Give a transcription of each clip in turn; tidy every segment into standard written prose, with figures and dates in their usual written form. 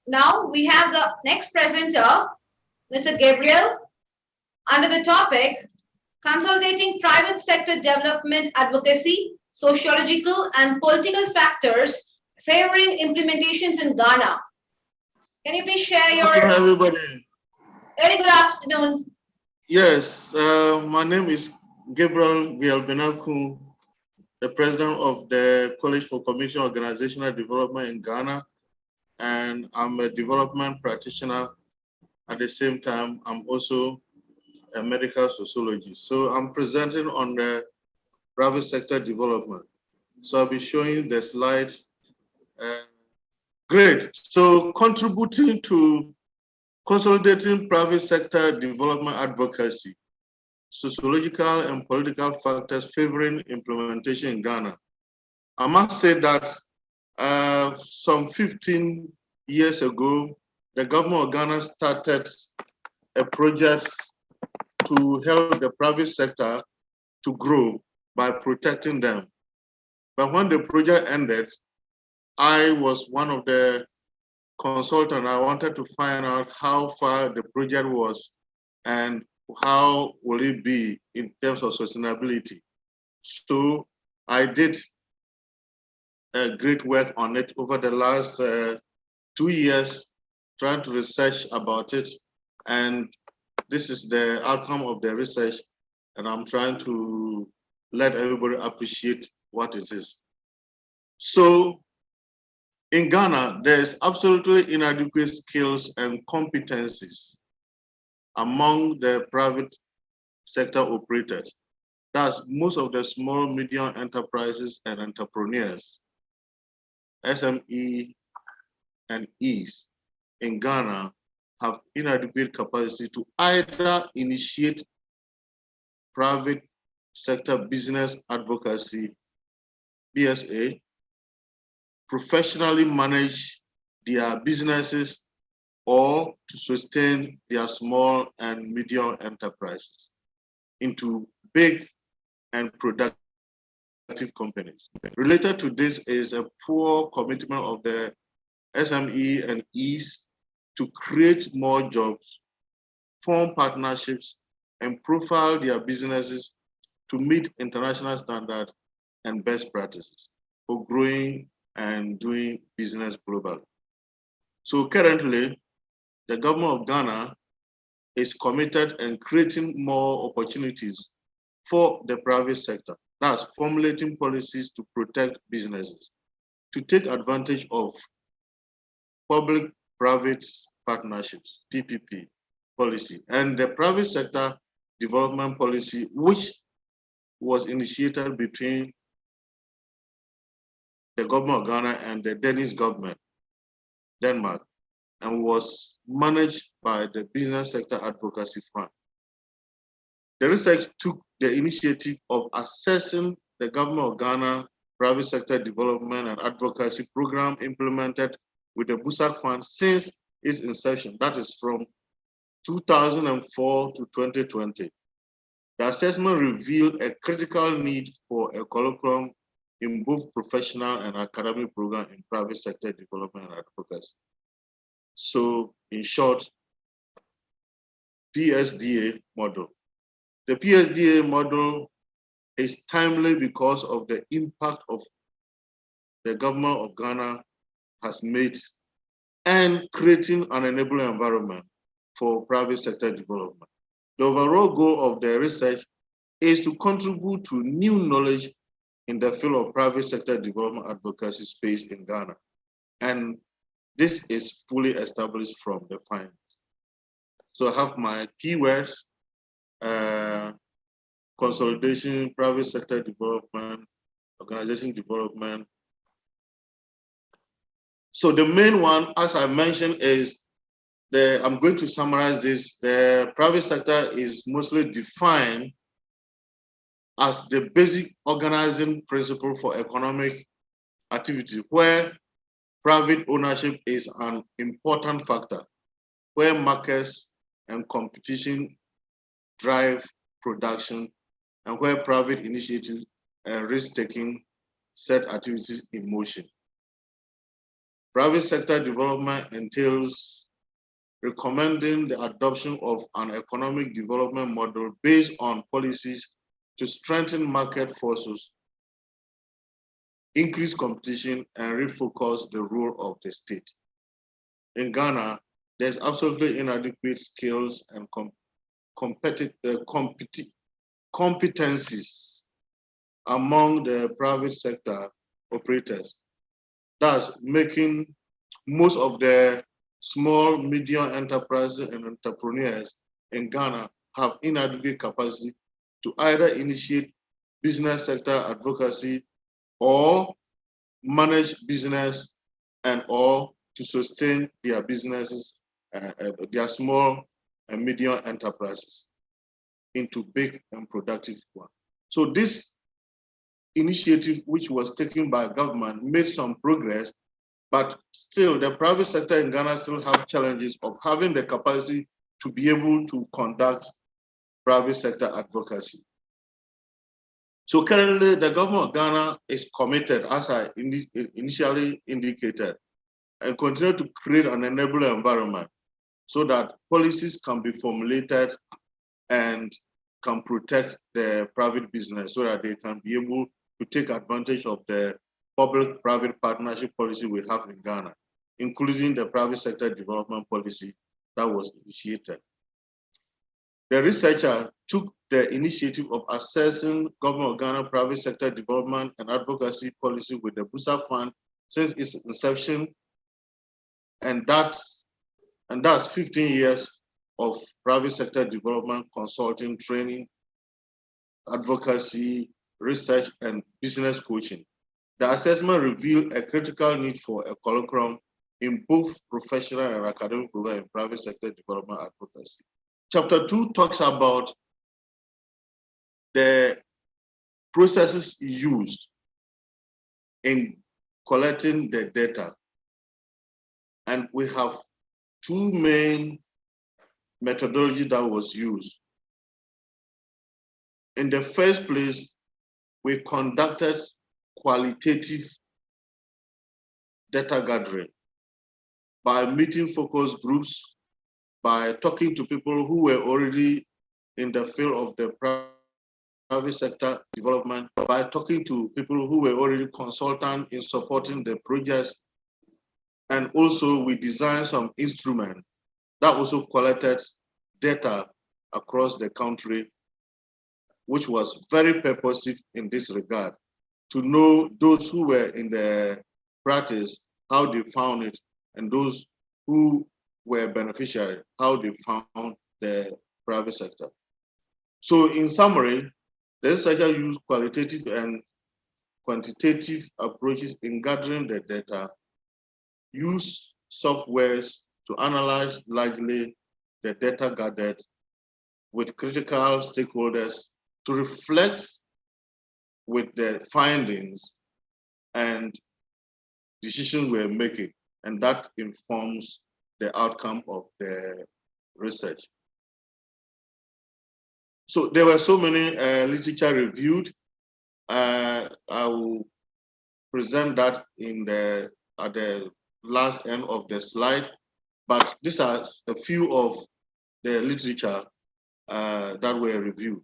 Now we have the next presenter, Mr. Gabriel, under the topic Consolidating Private Sector Development Advocacy, Sociological and Political Factors Favoring Implementations in Ghana. Can you please share your... Hello, everybody. Very good afternoon. Yes, my name is Gabriel Gbiel Benarkuu, the president of the College for Commission Organizational Development in Ghana, and I'm a development practitioner. At the same time, I'm also a medical sociologist. So I'm presenting on the private sector development. So I'll be showing the slide. Great. So contributing to consolidating private sector development advocacy, sociological and political factors favoring implementation in Ghana. I must say that some 15 years ago, the government of Ghana started a project to help the private sector to grow by protecting them. But when the project ended, I was one of the consultants. I wanted to find out how far the project was and how will it be in terms of sustainability. So I did great work on it over the last 2 years, trying to research about it. And this is the outcome of the research. And I'm trying to let everybody appreciate what it is. So in Ghana, there's absolutely inadequate skills and competencies among the private sector operators. That's most of the small, medium enterprises and entrepreneurs, SME and Es in Ghana have inadequate capacity to either initiate private sector business advocacy, BSA, professionally manage their businesses, or to sustain their small and medium enterprises into big and productive companies. Related to this is a poor commitment of the SME and Es to create more jobs, form partnerships, and profile their businesses to meet international standards and best practices for growing and doing business globally. So currently, the government of Ghana is committed and creating more opportunities for the private sector. That's formulating policies to protect businesses, to take advantage of public-private partnerships, PPP policy, and the private sector development policy, which was initiated between the government of Ghana and the Danish government, Denmark, and was managed by the Business Sector Advocacy Fund. The research took the initiative of assessing the government of Ghana private sector development and advocacy program implemented with the BUSAC Fund since its inception, that is from 2004 to 2020. The assessment revealed a critical need for a curriculum in both professional and academic programs in private sector development and advocacy. So in short, PSDA model. The PSDA model is timely because of the impact of the government of Ghana has made and creating an enabling environment for private sector development. The overall goal of the research is to contribute to new knowledge in the field of private sector development advocacy space in Ghana. And this is fully established from the findings. So I have my keywords, consolidation, private sector development, organization development. So the main one, as I mentioned, is I'm going to summarize this. The private sector is mostly defined as the basic organizing principle for economic activity, where private ownership is an important factor, where markets and competition drive production, and where private initiative and risk-taking set activities in motion. Private sector development entails recommending the adoption of an economic development model based on policies to strengthen market forces, increase competition, and refocus the role of the state. In Ghana, there's absolutely inadequate skills and competencies among the private sector operators, thus making most of the small, medium enterprises and entrepreneurs in Ghana have inadequate capacity to either initiate business sector advocacy or manage business and or to sustain their businesses, their small and medium enterprises into big and productive ones. So this initiative, which was taken by government, made some progress, but still the private sector in Ghana still have challenges of having the capacity to be able to conduct private sector advocacy. So currently the government of Ghana is committed, as I initially indicated, and continue to create an enabling environment so that policies can be formulated and can protect the private business so that they can be able to take advantage of the public-private partnership policy we have in Ghana, including the private sector development policy that was initiated. The researcher took the initiative of assessing Government of Ghana private sector development and advocacy policy with the Busa Fund since its inception, and that's 15 years of private sector development, consulting, training, advocacy, research, and business coaching. The assessment revealed a critical need for a curriculum in both professional and academic programs in private sector development advocacy. Chapter 2 talks about the processes used in collecting the data. And we have two main methodologies that was used. In the first place, we conducted qualitative data gathering by meeting focus groups, by talking to people who were already in the field of the private sector development, by talking to people who were already consultant in supporting the projects. And also we designed some instruments that also collected data across the country, which was very purposive in this regard, to know those who were in the practice, how they found it, and those who were beneficiaries, how they found the private sector. So in summary, the researcher used qualitative and quantitative approaches in gathering the data, use softwares to analyze largely the data gathered with critical stakeholders to reflect with the findings and decisions we're making, and that informs the outcome of the research. So there were so many literature reviewed. I will present that at the last end of the slide, but these are a few of the literature that were reviewed.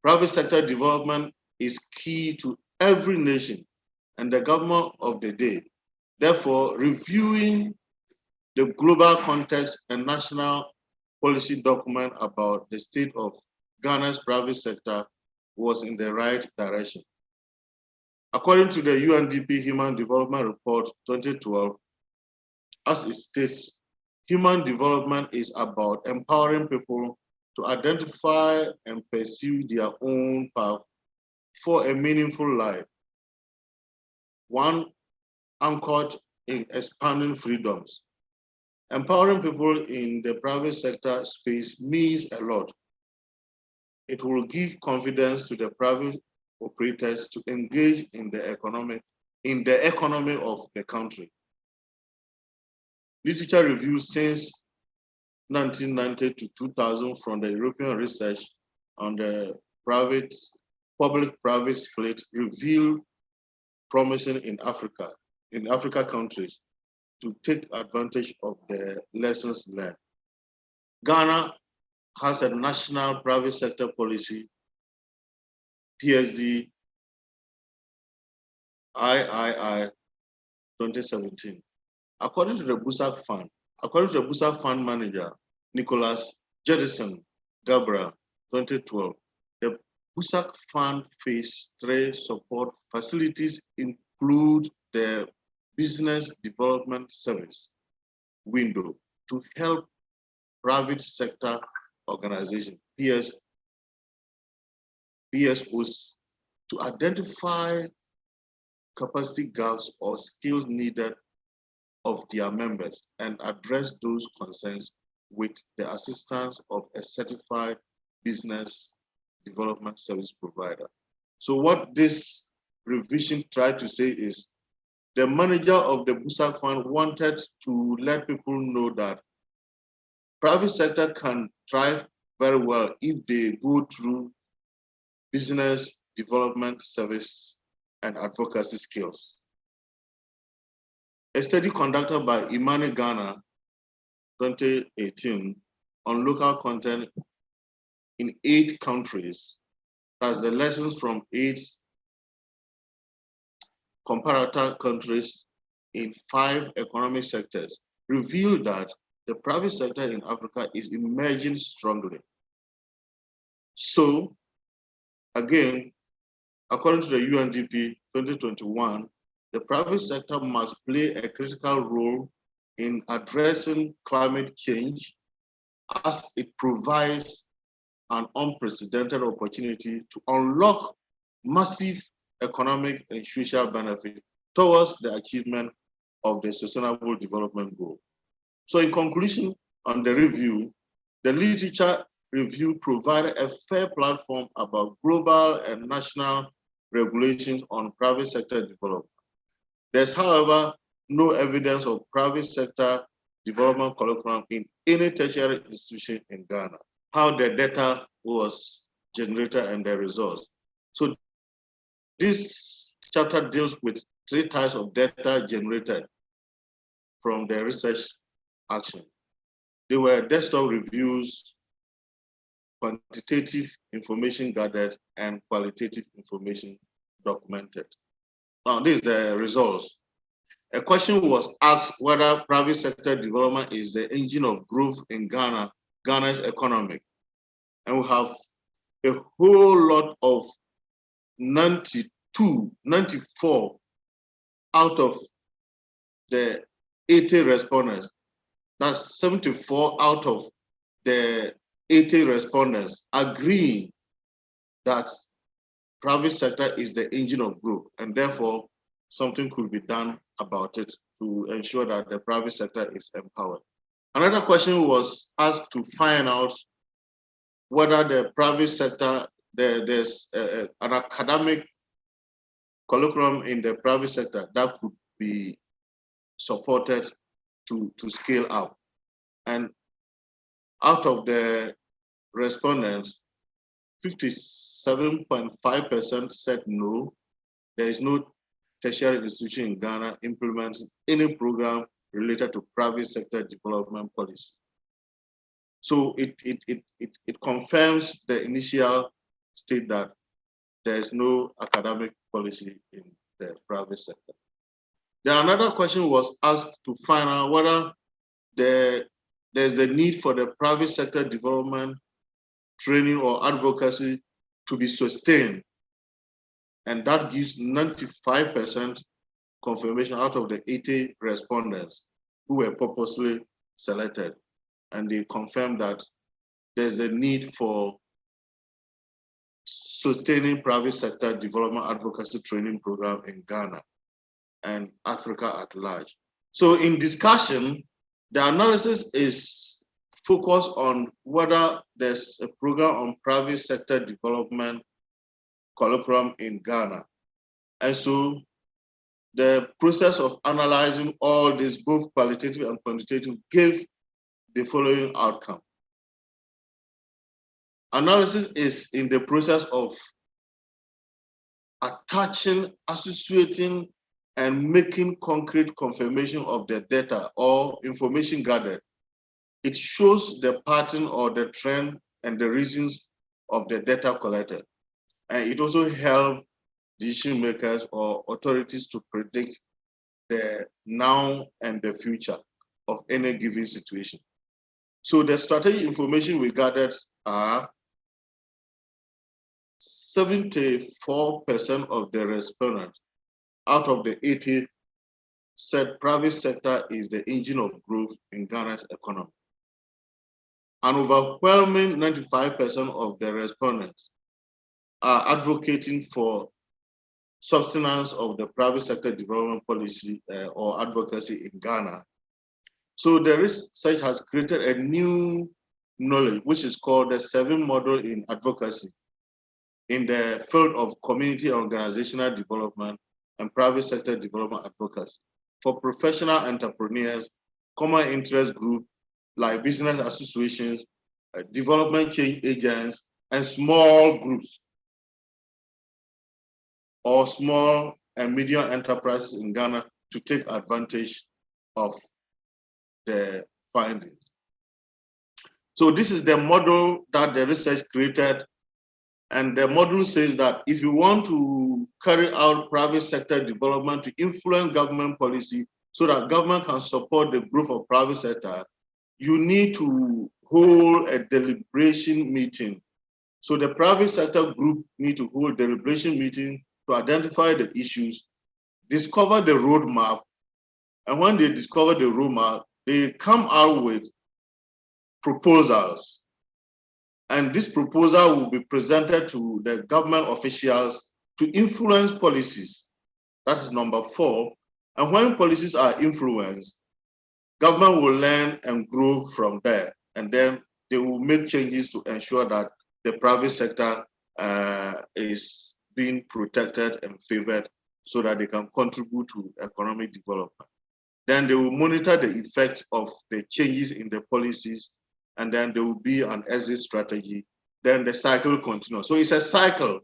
Private sector development is key to every nation and the government of the day. Therefore, reviewing the global context and national policy document about the state of Ghana's private sector was in the right direction. According to the UNDP Human Development Report 2012, as it states, human development is about empowering people to identify and pursue their own path for a meaningful life, one anchored in expanding freedoms. Empowering people in the private sector space means a lot. It will give confidence to the private operators to engage in the economy of the country. Literature reviews since 1990 to 2000 from the European research on the public-private split reveal promising in Africa countries. to take advantage of the lessons learned. Ghana has a national private sector policy, PSD III 2017. According to the Busak Fund manager, Nicholas Jedison Gabriel, 2012, the Busak Fund Phase 3 support facilities include the Business Development Service window to help private sector organizations, PSOs, to identify capacity gaps or skills needed of their members and address those concerns with the assistance of a certified business development service provider. So what this revision tried to say is the manager of the Busak Fund wanted to let people know that private sector can thrive very well if they go through business development service and advocacy skills. A study conducted by Imani Ghana 2018 on local content in 8 countries, as the lessons from 8 comparator countries in 5 economic sectors, revealed that the private sector in Africa is emerging strongly. So, again, according to the UNDP 2021, the private sector must play a critical role in addressing climate change as it provides an unprecedented opportunity to unlock massive economic and social benefit towards the achievement of the Sustainable Development Goal. So in conclusion on the review, the literature review provided a fair platform about global and national regulations on private sector development. There's, however, no evidence of private sector development curriculum in any tertiary institution in Ghana, how the data was generated and the results. So this chapter deals with 3 types of data generated from the research action. They were desktop reviews, quantitative information gathered, and qualitative information documented. Now, these are the results. A question was asked whether private sector development is the engine of growth in Ghana's economy. And we have a whole lot of 94 out of the 80 respondents. That's 74 out of the 80 respondents agreeing that private sector is the engine of growth, and therefore something could be done about it to ensure that the private sector is empowered. Another question was asked to find out whether the private sector, there's an academic curriculum in the private sector that could be supported to scale up. And out of the respondents, 57.5% said no, there is no tertiary institution in Ghana implements any program related to private sector development policy. So it confirms the initial state that there is no academic policy in the private sector. Then another question was asked to find out whether there's the need for the private sector development training or advocacy to be sustained. And that gives 95% confirmation out of the 80 respondents who were purposely selected. And they confirmed that there's the need for sustaining private sector development advocacy training program in Ghana and Africa at large. So in discussion, the analysis is focused on whether there's a program on private sector development curriculum in Ghana. And so the process of analyzing all this, both qualitative and quantitative, gave the following outcome. Analysis is in the process of attaching, associating, and making concrete confirmation of the data or information gathered. It shows the pattern or the trend and the reasons of the data collected. And it also helps decision makers or authorities to predict the now and the future of any given situation. So the strategic information we gathered are 74% of the respondents out of the 80 said private sector is the engine of growth in Ghana's economy. An overwhelming 95% of the respondents are advocating for substance of the private sector development policy or advocacy in Ghana. So the research has created a new knowledge, which is called the 7 model in advocacy in the field of community organizational development and private sector development advocacy for professional entrepreneurs, common interest groups like business associations, development change agents, and small groups or small and medium enterprises in Ghana to take advantage of the findings. So this is the model that the research created. And the model says that if you want to carry out private sector development to influence government policy so that government can support the growth of private sector, you need to hold a deliberation meeting. So the private sector group need to hold deliberation meeting to identify the issues, discover the roadmap, and when they discover the roadmap, they come out with proposals. And this proposal will be presented to the government officials to influence policies. That is number 4. And when policies are influenced, government will learn and grow from there. And then they will make changes to ensure that the private sector is being protected and favored so that they can contribute to economic development. Then they will monitor the effects of the changes in the policies, and then there will be an exit strategy. Then the cycle continues. So it's a cycle.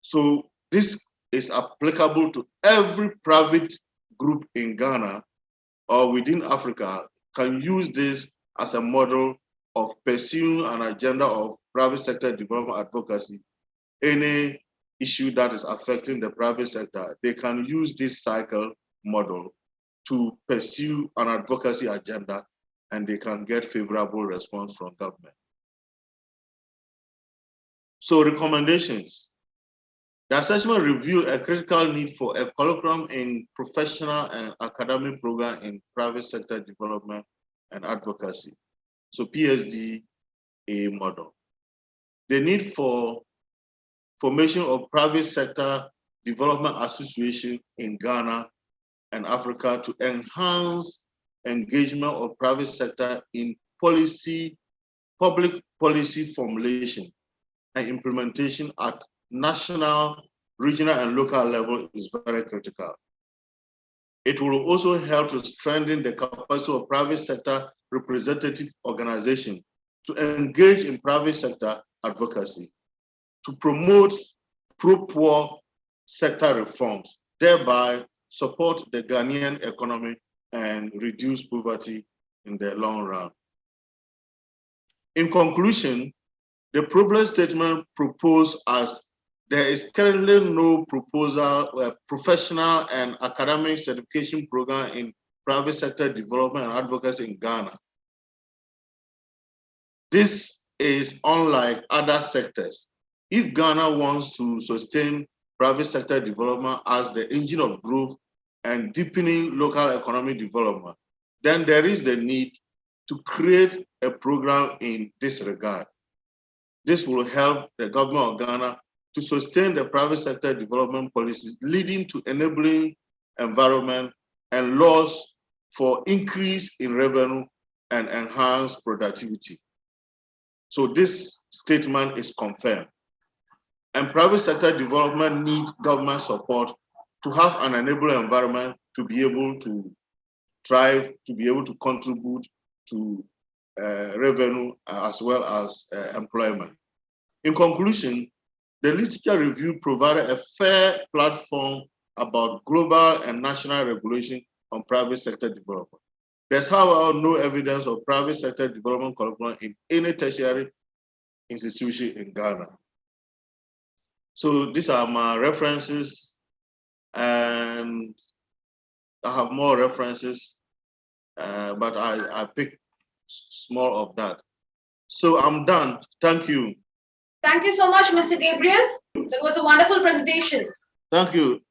So this is applicable to every private group in Ghana or within Africa can use this as a model of pursuing an agenda of private sector development advocacy. Any issue that is affecting the private sector, they can use this cycle model to pursue an advocacy agenda, and they can get favorable response from government. So recommendations. The assessment revealed a critical need for a curriculum in professional and academic program in private sector development and advocacy. So PSD A model. The need for formation of private sector development association in Ghana and Africa to enhance engagement of private sector in public policy formulation and implementation at national, regional, and local level is very critical. It will also help to strengthen the capacity of private sector representative organizations to engage in private sector advocacy, to promote pro-poor sector reforms, thereby support the Ghanaian economy and reduce poverty in the long run. In conclusion, the problem statement proposed as there is currently no professional and academic certification program in private sector development and advocacy in Ghana. This is unlike other sectors. If Ghana wants to sustain private sector development as the engine of growth and deepening local economic development, then there is the need to create a program in this regard. This will help the government of Ghana to sustain the private sector development policies, leading to enabling environment and laws for increase in revenue and enhanced productivity. So this statement is confirmed. And private sector development needs government support to have an enabling environment to be able to thrive, to be able to contribute to revenue as well as employment. In conclusion, the literature review provided a fair platform about global and national regulation on private sector development. There's, however, no evidence of private sector development curriculum in any tertiary institution in Ghana. So these are my references, and I have more references, but I picked small of that. So I'm done. Thank you. Thank you so much, Mr. Gabriel. That was a wonderful presentation. Thank you.